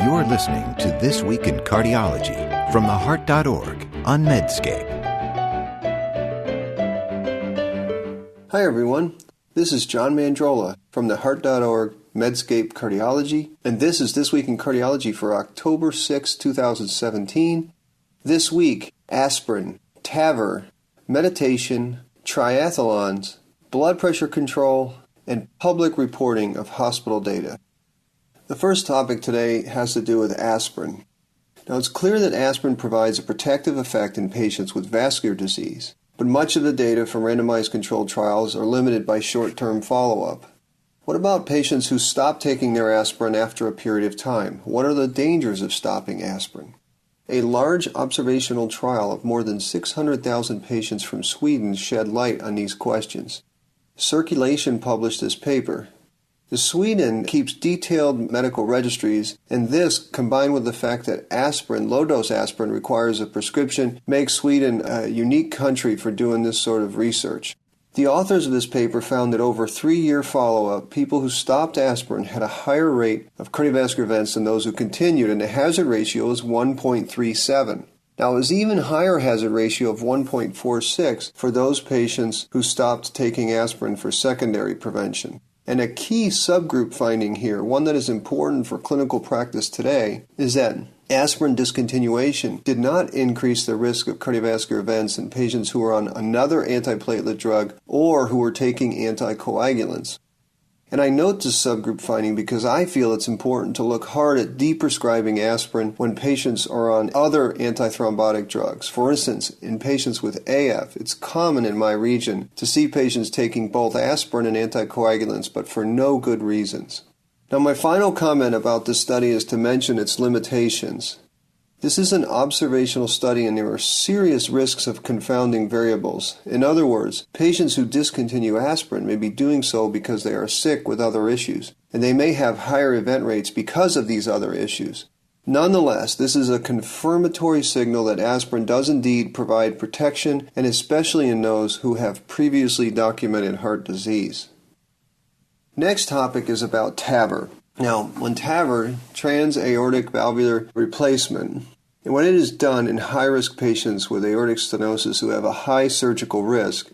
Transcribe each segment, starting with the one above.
You're listening to This Week in Cardiology from theheart.org on Medscape. Hi everyone, this is Dr Mandrola from theheart.org Medscape Cardiology, and this is This Week in Cardiology for October 6, 2017. This week, aspirin, TAVR, meditation, triathlons, blood pressure control, and public reporting of hospital data. The first topic today has to do with aspirin. Now, it's clear that aspirin provides a protective effect in patients with vascular disease, but much of the data from randomized controlled trials are limited by short-term follow-up. What about patients who stop taking their aspirin after a period of time? What are the dangers of stopping aspirin? A large observational trial of more than 600,000 patients from Sweden shed light on these questions. Circulation published this paper. Sweden keeps detailed medical registries, and this, combined with the fact that aspirin, low-dose aspirin, requires a prescription, makes Sweden a unique country for doing this sort of research. The authors of this paper found that over 3-year follow-up, people who stopped aspirin had a higher rate of cardiovascular events than those who continued, and the hazard ratio is 1.37. Now, it was even higher hazard ratio of 1.46 for those patients who stopped taking aspirin for secondary prevention. And a key subgroup finding here, one that is important for clinical practice today, is that aspirin discontinuation did not increase the risk of cardiovascular events in patients who were on another antiplatelet drug or who were taking anticoagulants. And I note this subgroup finding because I feel it's important to look hard at deprescribing aspirin when patients are on other antithrombotic drugs. For instance, in patients with AF, it's common in my region to see patients taking both aspirin and anticoagulants, but for no good reasons. Now, my final comment about this study is to mention its limitations. This is an observational study and there are serious risks of confounding variables. In other words, patients who discontinue aspirin may be doing so because they are sick with other issues, and they may have higher event rates because of these other issues. Nonetheless, this is a confirmatory signal that aspirin does indeed provide protection, and especially in those who have previously documented heart disease. Next topic is about TAVR. Now, when TAVR, transaortic valvular replacement, and when it is done in high-risk patients with aortic stenosis who have a high surgical risk,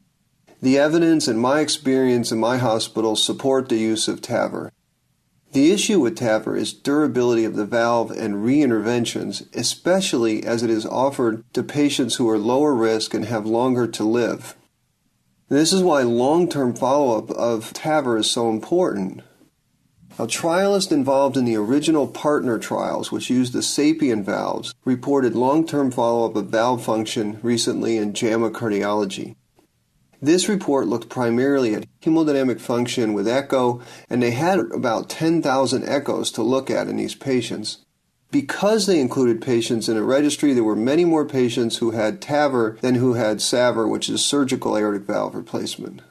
the evidence and my experience in my hospital support the use of TAVR. The issue with TAVR is durability of the valve and re-interventions, especially as it is offered to patients who are lower risk and have longer to live. This is why long-term follow-up of TAVR is so important. Now, trialists involved in the original PARTNER trials, which used the SAPIEN valves, reported long-term follow-up of valve function recently in JAMA Cardiology. This report looked primarily at hemodynamic function with echo, and they had about 10,000 echoes to look at in these patients. Because they included patients in a registry, there were many more patients who had TAVR than who had SAVR, which is surgical aortic valve replacement.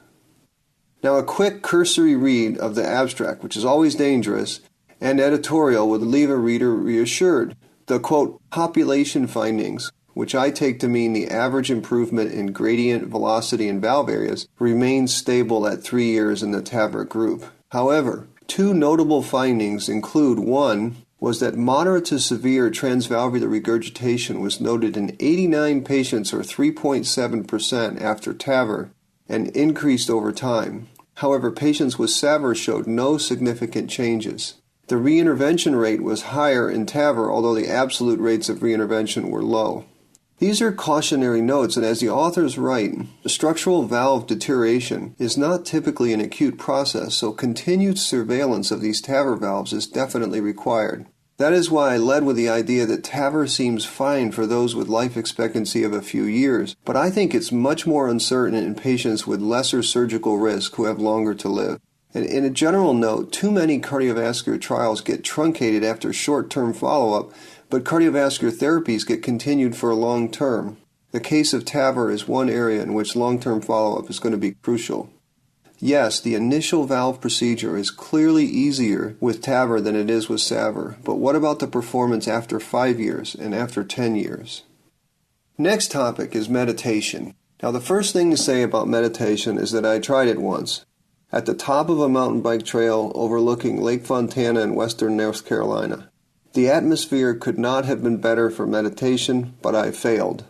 Now, a quick cursory read of the abstract, which is always dangerous, and editorial would leave a reader reassured. The, quote, population findings, which I take to mean the average improvement in gradient velocity in valve areas, remains stable at 3 years in the TAVR group. However, two notable findings include, one, was that moderate to severe transvalvular regurgitation was noted in 89 patients or 3.7% after TAVR, and increased over time. However, patients with SAVR showed no significant changes. The reintervention rate was higher in TAVR, although the absolute rates of reintervention were low. These are cautionary notes, and as the authors write, structural valve deterioration is not typically an acute process, so continued surveillance of these TAVR valves is definitely required. That is why I led with the idea that TAVR seems fine for those with life expectancy of a few years, but I think it's much more uncertain in patients with lesser surgical risk who have longer to live. And in a general note, too many cardiovascular trials get truncated after short-term follow-up, but cardiovascular therapies get continued for a long term. The case of TAVR is one area in which long-term follow-up is going to be crucial. Yes, the initial valve procedure is clearly easier with TAVR than it is with SAVR, but what about the performance after 5 years and after 10 years? Next topic is meditation. Now, the first thing to say about meditation is that I tried it once. At the top of a mountain bike trail overlooking Lake Fontana in western North Carolina. The atmosphere could not have been better for meditation, but I failed.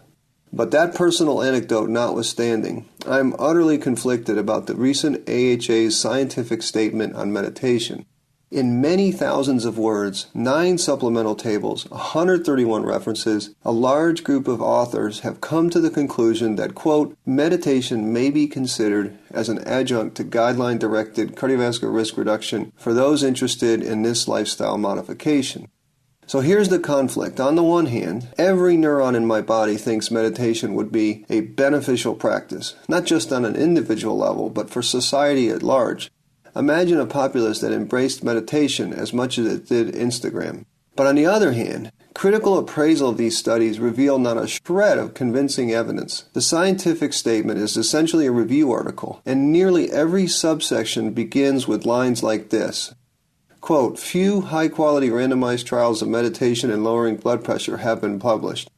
But that personal anecdote notwithstanding, I am utterly conflicted about the recent AHA's scientific statement on meditation. In many thousands of words, 9 supplemental tables, 131 references, a large group of authors have come to the conclusion that, quote, meditation may be considered as an adjunct to guideline-directed cardiovascular risk reduction for those interested in this lifestyle modification. So here's the conflict. On the one hand, every neuron in my body thinks meditation would be a beneficial practice, not just on an individual level, but for society at large. Imagine a populace that embraced meditation as much as it did Instagram. But on the other hand, critical appraisal of these studies reveal not a shred of convincing evidence. The scientific statement is essentially a review article, and nearly every subsection begins with lines like this. Quote, few high-quality randomized trials of meditation and lowering blood pressure have been published.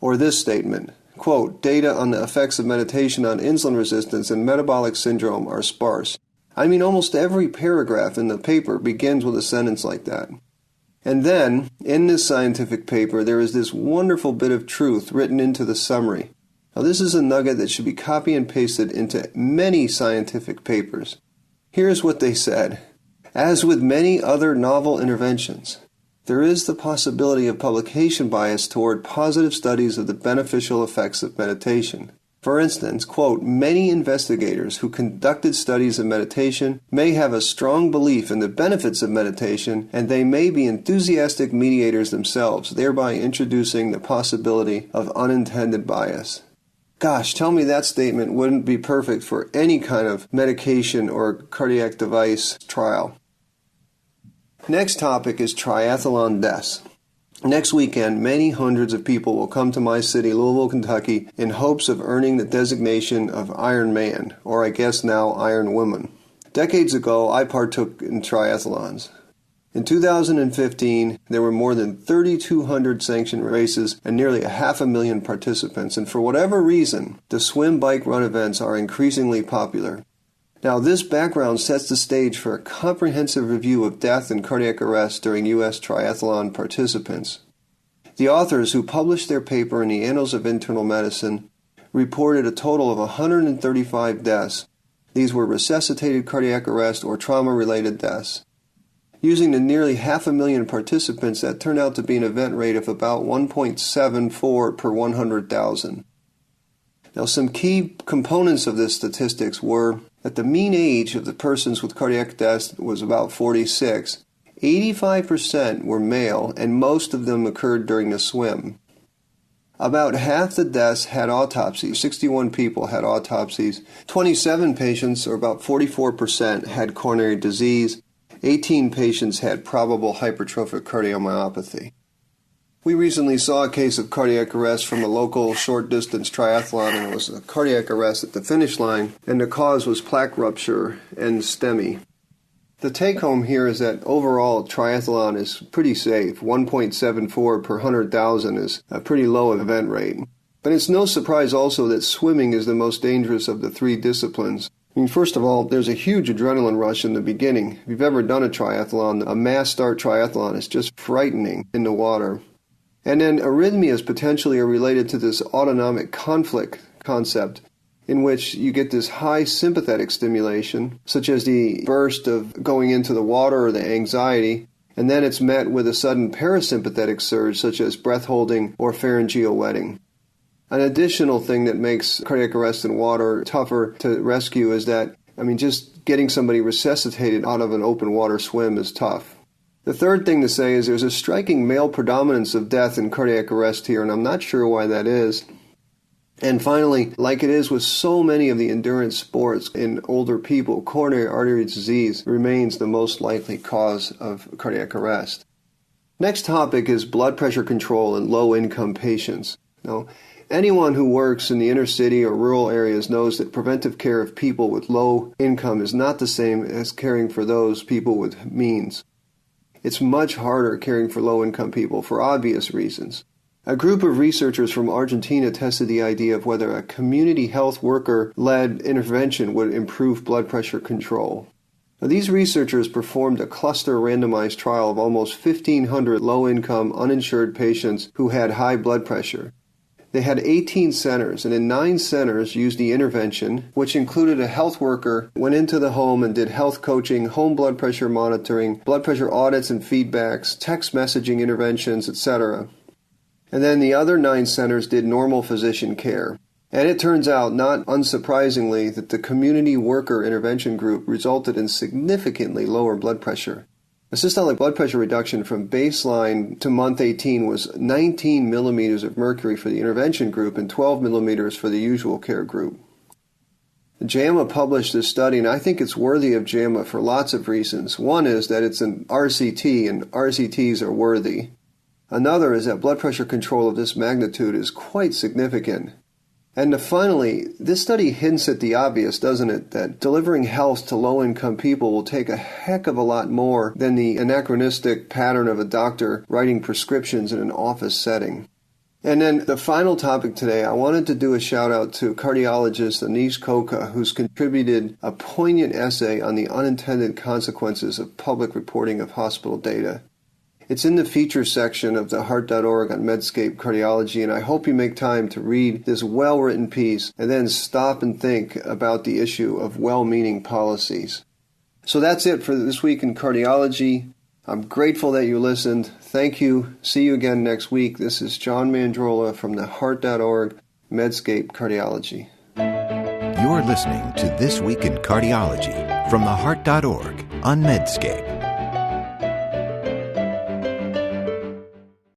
Or this statement, quote, data on the effects of meditation on insulin resistance and metabolic syndrome are sparse. I mean, almost every paragraph in the paper begins with a sentence like that. And then, in this scientific paper, there is this wonderful bit of truth written into the summary. Now, this is a nugget that should be copy and pasted into many scientific papers. Here's what they said. As with many other novel interventions, there is the possibility of publication bias toward positive studies of the beneficial effects of meditation. For instance, quote, many investigators who conducted studies of meditation may have a strong belief in the benefits of meditation, and they may be enthusiastic mediators themselves, thereby introducing the possibility of unintended bias. Gosh, tell me that statement wouldn't be perfect for any kind of medication or cardiac device trial. Next topic is triathlon deaths. Next weekend, many hundreds of people will come to my city, Louisville, Kentucky, in hopes of earning the designation of Iron Man, or I guess now Iron Woman. Decades ago, I partook in triathlons. In 2015, there were more than 3,200 sanctioned races and nearly 500,000 participants, and for whatever reason, the swim, bike, run events are increasingly popular. Now, this background sets the stage for a comprehensive review of death and cardiac arrest during U.S. triathlon participants. The authors who published their paper in the Annals of Internal Medicine reported a total of 135 deaths. These were resuscitated cardiac arrest or trauma-related deaths. Using the nearly 500,000 participants, that turned out to be an event rate of about 1.74 per 100,000. Now, some key components of this statistics were that the mean age of the persons with cardiac deaths was about 46. 85% were male, and most of them occurred during the swim. About half the deaths had autopsies. 61 people had autopsies. 27 patients, or about 44%, had coronary disease. 18 patients had probable hypertrophic cardiomyopathy. We recently saw a case of cardiac arrest from a local short-distance triathlon, and it was a cardiac arrest at the finish line, and the cause was plaque rupture and STEMI. The take-home here is that overall triathlon is pretty safe. 1.74 per 100,000 is a pretty low event rate. But it's no surprise also that swimming is the most dangerous of the 3 disciplines. I mean, first of all, there's a huge adrenaline rush in the beginning. If you've ever done a triathlon, a mass start triathlon is just frightening in the water. And then arrhythmias potentially are related to this autonomic conflict concept, in which you get this high sympathetic stimulation, such as the burst of going into the water or the anxiety, and then it's met with a sudden parasympathetic surge, such as breath holding or pharyngeal wetting. An additional thing that makes cardiac arrest in water tougher to rescue is that, just getting somebody resuscitated out of an open water swim is tough. The third thing to say is there's a striking male predominance of death in cardiac arrest here, and I'm not sure why that is. And finally, like it is with so many of the endurance sports in older people, coronary artery disease remains the most likely cause of cardiac arrest. Next topic is blood pressure control in low-income patients. Now, anyone who works in the inner city or rural areas knows that preventive care of people with low income is not the same as caring for those people with means. It's much harder caring for low-income people for obvious reasons. A group of researchers from Argentina tested the idea of whether a community health worker-led intervention would improve blood pressure control. Now, these researchers performed a cluster randomized trial of almost 1,500 low-income, uninsured patients who had high blood pressure. They had 18 centers, and in 9 centers used the intervention, which included a health worker who went into the home and did health coaching, home blood pressure monitoring, blood pressure audits and feedbacks, text messaging interventions, etc. And then the other 9 centers did normal physician care. And it turns out, not unsurprisingly, that the community worker intervention group resulted in significantly lower blood pressure. The systolic blood pressure reduction from baseline to month 18 was 19 millimeters of mercury for the intervention group and 12 millimeters for the usual care group. JAMA published this study, and I think it's worthy of JAMA for lots of reasons. One is that it's an RCT, and RCTs are worthy. Another is that blood pressure control of this magnitude is quite significant. And finally, this study hints at the obvious, doesn't it, that delivering health to low-income people will take a heck of a lot more than the anachronistic pattern of a doctor writing prescriptions in an office setting. And then the final topic today, I wanted to do a shout-out to cardiologist Anish Koka, who's contributed a poignant essay on the unintended consequences of public reporting of hospital data. It's in the features section of the heart.org on Medscape Cardiology, and I hope you make time to read this well-written piece and then stop and think about the issue of well-meaning policies. So that's it for This Week in Cardiology. I'm grateful that you listened. Thank you. See you again next week. This is John Mandrola from the heart.org, Medscape Cardiology. You're listening to This Week in Cardiology from the heart.org on Medscape.